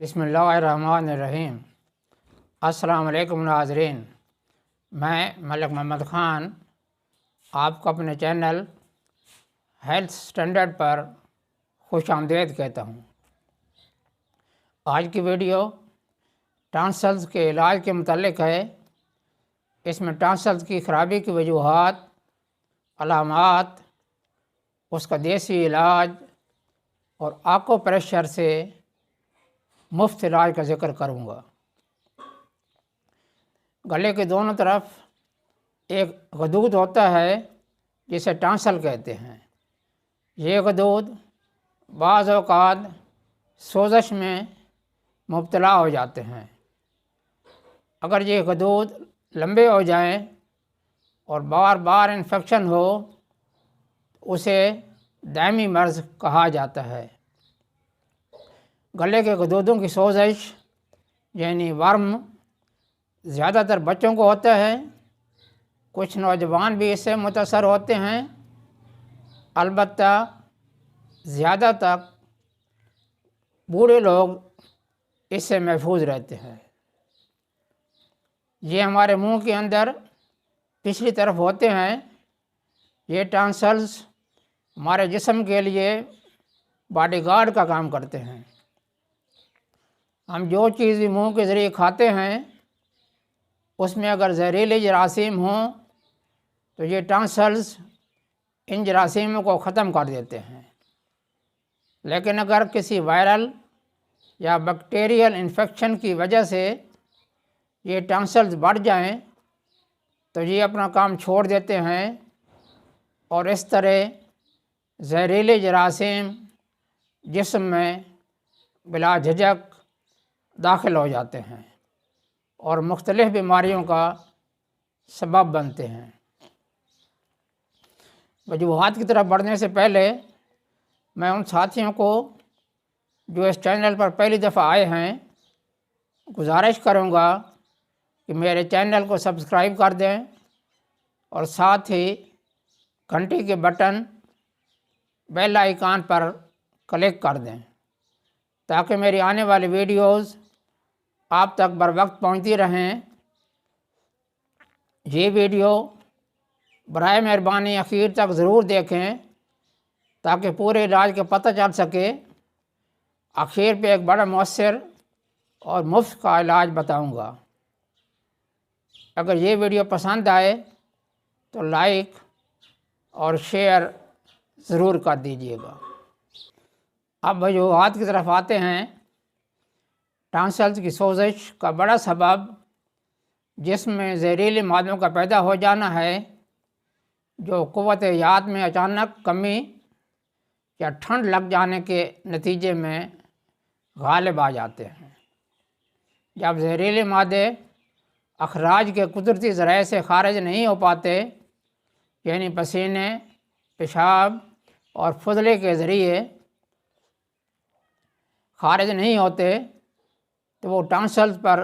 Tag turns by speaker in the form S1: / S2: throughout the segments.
S1: بسم اللہ الرحمن الرحیم۔ السلام علیکم ناظرین، میں ملک محمد خان آپ کو اپنے چینل ہیلتھ سٹینڈرڈ پر خوش آمدید کہتا ہوں۔ آج کی ویڈیو ٹانسلز کے علاج کے متعلق ہے۔ اس میں ٹانسلز کی خرابی کی وجوہات، علامات، اس کا دیسی علاج اور آکو پریشر سے مفت علاج کا ذکر کروں گا۔ گلے کے دونوں طرف ایک غدود ہوتا ہے جسے ٹانسل کہتے ہیں۔ یہ غدود بعض اوقات سوزش میں مبتلا ہو جاتے ہیں۔ اگر یہ غدود لمبے ہو جائیں اور بار بار انفیکشن ہو تو اسے دائمی مرض کہا جاتا ہے۔ گلے کے غدودوں کی سوزش یعنی ورم زیادہ تر بچوں کو ہوتا ہے، کچھ نوجوان بھی اس سے متاثر ہوتے ہیں، البتہ زیادہ تر بوڑھے لوگ اس سے محفوظ رہتے ہیں۔ یہ ہمارے منہ کے اندر پچھلی طرف ہوتے ہیں۔ یہ ٹانسلز ہمارے جسم کے لیے باڈی گارڈ کا کام کرتے ہیں۔ ہم جو چیز بھی منہ کے ذریعے کھاتے ہیں اس میں اگر زہریلے جراثیم ہوں تو یہ ٹانسلز ان جراثیموں کو ختم کر دیتے ہیں، لیکن اگر کسی وائرل یا بیکٹیریل انفیکشن کی وجہ سے یہ ٹانسلز بڑھ جائیں تو یہ اپنا کام چھوڑ دیتے ہیں اور اس طرح زہریلے جراثیم جسم میں بلا جھجک داخل ہو جاتے ہیں اور مختلف بیماریوں کا سبب بنتے ہیں۔ وجوہات کی طرف بڑھنے سے پہلے میں ان ساتھیوں کو جو اس چینل پر پہلی دفعہ آئے ہیں گزارش کروں گا کہ میرے چینل کو سبسکرائب کر دیں اور ساتھ ہی گھنٹی کے بٹن بیل آئیکن پر کلک کر دیں تاکہ میری آنے والی ویڈیوز آپ تک بر وقت پہنچتی رہیں۔ یہ ویڈیو برائے مہربانی اخیر تک ضرور دیکھیں تاکہ پورے علاج کا پتہ چل سکے۔ آخر پہ ایک بڑا مؤثر اور مفت کا علاج بتاؤں گا۔ اگر یہ ویڈیو پسند آئے تو لائک اور شیئر ضرور کر دیجیے گا۔ اب وجوہات کی طرف آتے ہیں۔ ٹانسلز کی سوزش کا بڑا سبب جسم میں زہریلے مادوں کا پیدا ہو جانا ہے جو قوت یاد میں اچانک کمی یا ٹھنڈ لگ جانے کے نتیجے میں غالب آ جاتے ہیں۔ جب زہریلے مادے اخراج کے قدرتی ذرائع سے خارج نہیں ہو پاتے یعنی پسینے، پیشاب اور فضلے کے ذریعے خارج نہیں ہوتے تو وہ ٹانسلز پر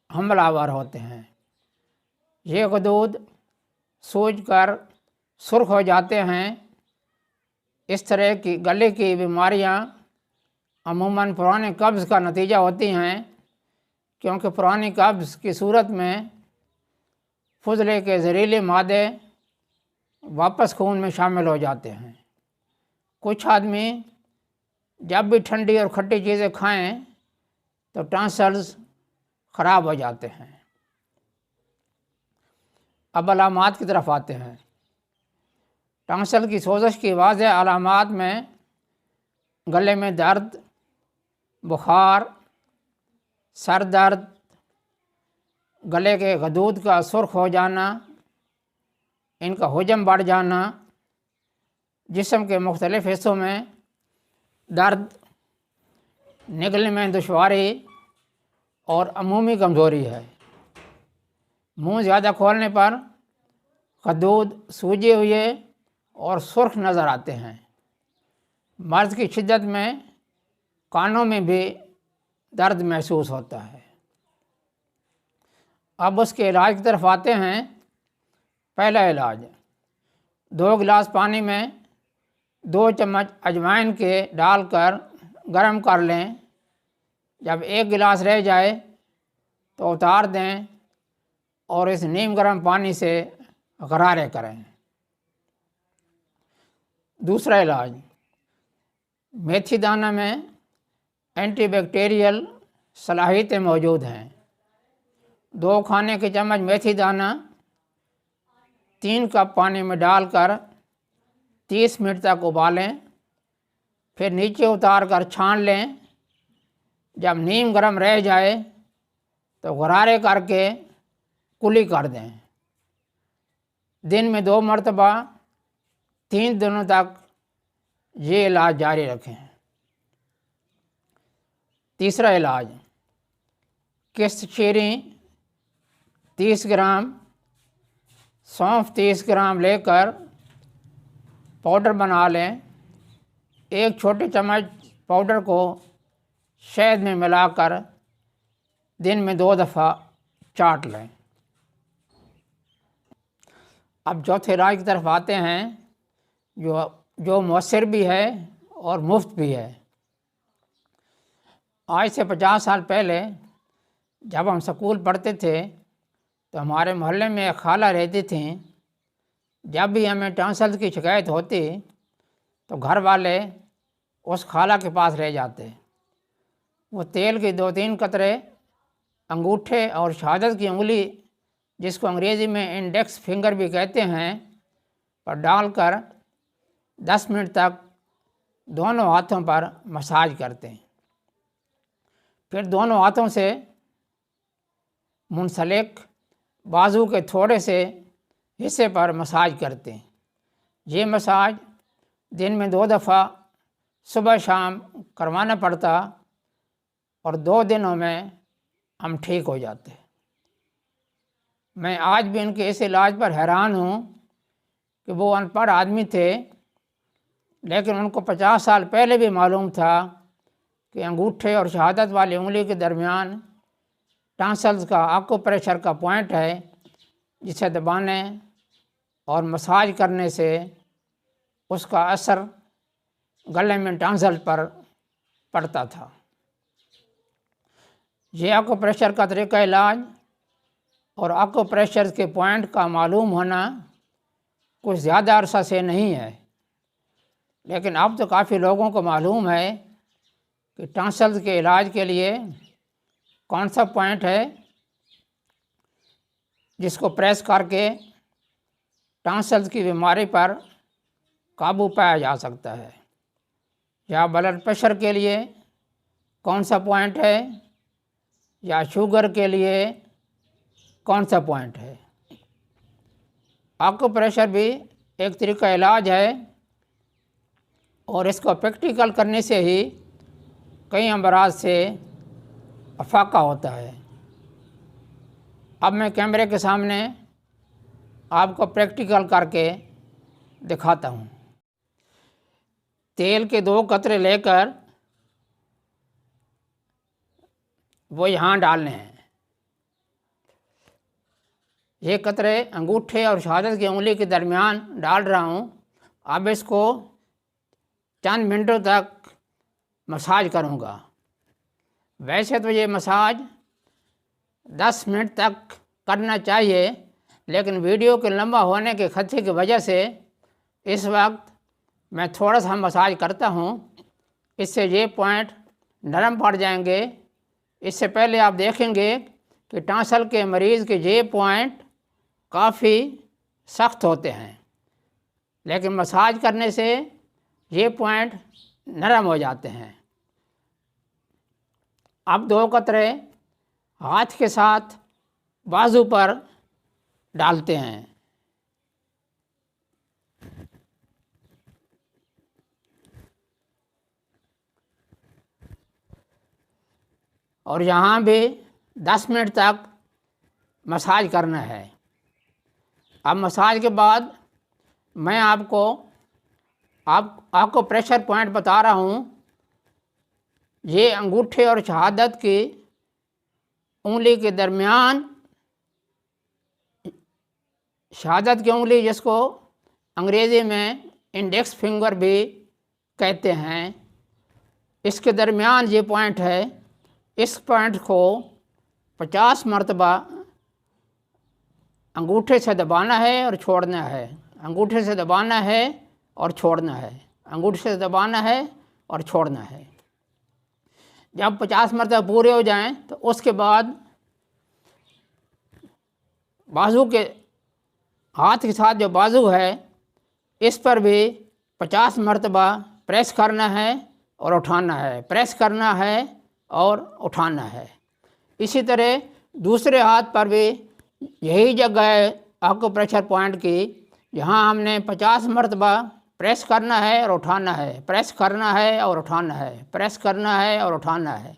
S1: حملہ آور ہوتے ہیں۔ یہ غدود سوج کر سرخ ہو جاتے ہیں۔ اس طرح کی گلے کی بیماریاں عموماً پرانی قبض کا نتیجہ ہوتی ہیں کیونکہ پرانی قبض کی صورت میں فضلے کے زہریلے مادے واپس خون میں شامل ہو جاتے ہیں۔ کچھ آدمی جب بھی ٹھنڈی اور کھٹی چیزیں کھائیں تو ٹانسلز خراب ہو جاتے ہیں۔ اب علامات کی طرف آتے ہیں۔ ٹانسل کی سوزش کی واضح علامات میں گلے میں درد، بخار، سر درد، گلے کے غدود کا سرخ ہو جانا، ان کا حجم بڑھ جانا، جسم کے مختلف حصوں میں درد، نگلنے میں دشواری اور عمومی کمزوری ہے۔ منہ زیادہ کھولنے پر غدود سوجے ہوئے اور سرخ نظر آتے ہیں۔ مرض کی شدت میں کانوں میں بھی درد محسوس ہوتا ہے۔ اب اس کے علاج کی طرف آتے ہیں۔ پہلا علاج، 2 گلاس پانی میں 2 چمچ اجوائن کے ڈال کر گرم کر لیں جب ایک گلاس رہ جائے تو اتار دیں اور اس نیم گرم پانی سے غرارے کریں۔ دوسرا علاج، میتھی دانہ میں اینٹی بیکٹیریل صلاحیتیں موجود ہیں۔ 2 کھانے کے چمچ میتھی دانہ 3 کپ پانی میں ڈال کر 30 منٹ تک ابالیں، پھر نیچے اتار کر چھان لیں۔ جب نیم گرم رہ جائے تو غرارے کر کے کلی کر دیں۔ دن میں 2 مرتبہ 3 دنوں تک یہ علاج جاری رکھیں۔ تیسرا علاج، کشت چیری 30 گرام، سونف 30 گرام لے کر پاؤڈر بنا لیں۔ 1 چھوٹے چمچ پاؤڈر کو شہد میں ملا کر دن میں 2 دفعہ چاٹ لیں۔ اب چوتھے علاج کی طرف آتے ہیں جو مؤثر بھی ہے اور مفت بھی ہے۔ آج سے 50 سال پہلے جب ہم سکول پڑھتے تھے تو ہمارے محلے میں ایک خالہ رہتی تھیں۔ جب بھی ہمیں ٹانسل کی شکایت ہوتی تو گھر والے اس خالہ کے پاس رہ جاتے۔ وہ تیل کی 2-3 قطرے انگوٹھے اور شہادت کی انگلی، جس کو انگریزی میں انڈیکس فنگر بھی کہتے ہیں، پر ڈال کر 10 منٹ تک دونوں ہاتھوں پر مساج کرتے ہیں۔ پھر دونوں ہاتھوں سے منسلک بازو کے تھوڑے سے حصے پر مساج کرتے ہیں۔ یہ مساج دن میں 2 دفعہ صبح شام کروانا پڑتا اور 2 دنوں میں ہم ٹھیک ہو جاتے۔ میں آج بھی ان کے اس علاج پر حیران ہوں کہ وہ ان پڑھ آدمی تھے، لیکن ان کو 50 سال پہلے بھی معلوم تھا کہ انگوٹھے اور شہادت والی انگلی کے درمیان ٹانسلز کا آکوپریشر کا پوائنٹ ہے، جسے دبانے اور مساج کرنے سے اس کا اثر گلے میں ٹانسل پر پڑتا تھا۔ یہ آکوپریشر کا طریقہ علاج اور آکوپریشر کے پوائنٹ کا معلوم ہونا کچھ زیادہ عرصہ سے نہیں ہے، لیکن اب تو کافی لوگوں کو معلوم ہے کہ ٹانسلز کے علاج کے لیے کون سا پوائنٹ ہے جس کو پریس کر کے ٹانسلز کی بیماری پر قابو پایا جا سکتا ہے، یا بلڈ پریشر کے لیے کون سا پوائنٹ ہے، یا شوگر کے لیے کون سا پوائنٹ ہے۔ آکوپریشر بھی ایک طریقہ علاج ہے اور اس کو پریکٹیکل کرنے سے ہی کئی امراض سے افاقہ ہوتا ہے۔ اب میں کیمرے کے سامنے آپ کو پریکٹیکل کر کے دکھاتا ہوں۔ تیل کے 2 قطرے لے کر وہ یہاں ڈالنے ہیں۔ یہ قطرے انگوٹھے اور شہادت کی انگلی کے درمیان ڈال رہا ہوں۔ اب اس کو چند منٹوں تک مساج کروں گا۔ ویسے تو یہ مساج 10 منٹ تک کرنا چاہیے، لیکن ویڈیو کے لمبا ہونے کے خدشے کی وجہ سے اس وقت میں تھوڑا سا مساج کرتا ہوں۔ اس سے یہ پوائنٹ نرم پڑ جائیں گے۔ اس سے پہلے آپ دیکھیں گے کہ ٹانسل کے مریض کے یہ پوائنٹ کافی سخت ہوتے ہیں، لیکن مساج کرنے سے یہ پوائنٹ نرم ہو جاتے ہیں۔ اب 2 قطرے ہاتھ کے ساتھ بازو پر ڈالتے ہیں۔ اور یہاں بھی 10 منٹ تک مساج کرنا ہے۔ اب مساج کے بعد میں آپ کو پریشر پوائنٹ بتا رہا ہوں۔ یہ انگوٹھے اور شہادت کی انگلی کے درمیان، شہادت کی انگلی جس کو انگریزی میں انڈیکس فنگر بھی کہتے ہیں، اس کے درمیان یہ پوائنٹ ہے۔ اس پوائنٹ کو 50 مرتبہ انگوٹھے سے دبانا ہے اور چھوڑنا ہے، انگوٹھے سے دبانا ہے اور چھوڑنا ہے، انگوٹھے سے دبانا ہے اور چھوڑنا ہے۔ جب 50 مرتبہ پورے ہو جائیں تو اس کے بعد بازو کے ہاتھ کے ساتھ جو بازو ہے اس پر بھی 50 مرتبہ پریس کرنا ہے اور اٹھانا ہے، پریس کرنا ہے اور اٹھانا ہے۔ اسی طرح دوسرے ہاتھ پر بھی یہی جگہ ہے آکوپریشر پوائنٹ کی، جہاں ہم نے 50 مرتبہ پریس کرنا ہے اور اٹھانا ہے، پریس کرنا ہے اور اٹھانا ہے، پریس کرنا ہے اور اٹھانا ہے۔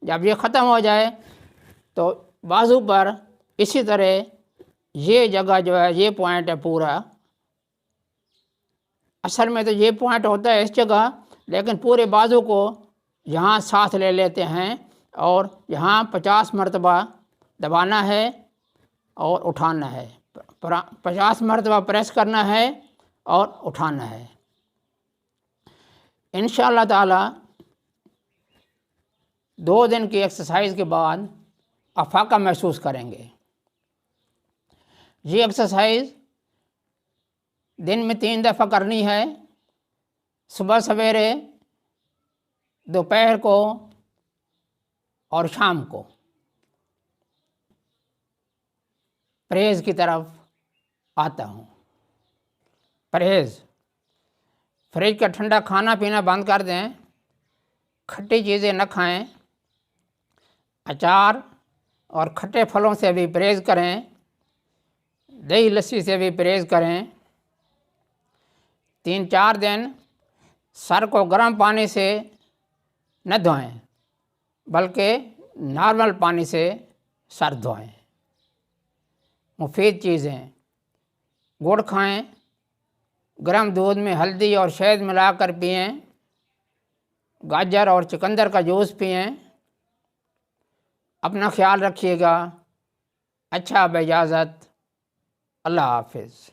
S1: جب یہ ختم ہو جائے تو بازو پر اسی طرح یہ جگہ جو ہے یہ پوائنٹ ہے پورا، اصل میں تو یہ پوائنٹ ہوتا ہے اس جگہ، لیکن پورے بازو کو یہاں ساتھ لے لیتے ہیں اور یہاں 50 مرتبہ دبانا ہے اور اٹھانا ہے، 50 مرتبہ پریس کرنا ہے اور اٹھانا ہے۔ انشاءاللہ تعالی 2 دن کی ایکسرسائز کے بعد افاقہ محسوس کریں گے۔ یہ ایکسرسائز دن میں 3 دفعہ کرنی ہے، صبح سویرے، دوپہر کو اور شام کو۔ پرہیز کی طرف آتا ہوں۔ پرہیز: فریج کا ٹھنڈا کھانا پینا بند کر دیں، کھٹی چیزیں نہ کھائیں، اچار اور کھٹے پھلوں سے بھی پرہیز کریں، دہی لسی سے بھی پرہیز کریں۔ 3-4 دن سر کو گرم پانی سے نہ دھوئیں بلکہ نارمل پانی سے سر دھوئیں۔ مفید چیزیں: گڑ کھائیں، گرم دودھ میں ہلدی اور شہد ملا کر پئیں، گاجر اور چقندر کا جوس پئیں۔ اپنا خیال رکھیے گا۔ اچھا، باجازت، اللہ حافظ۔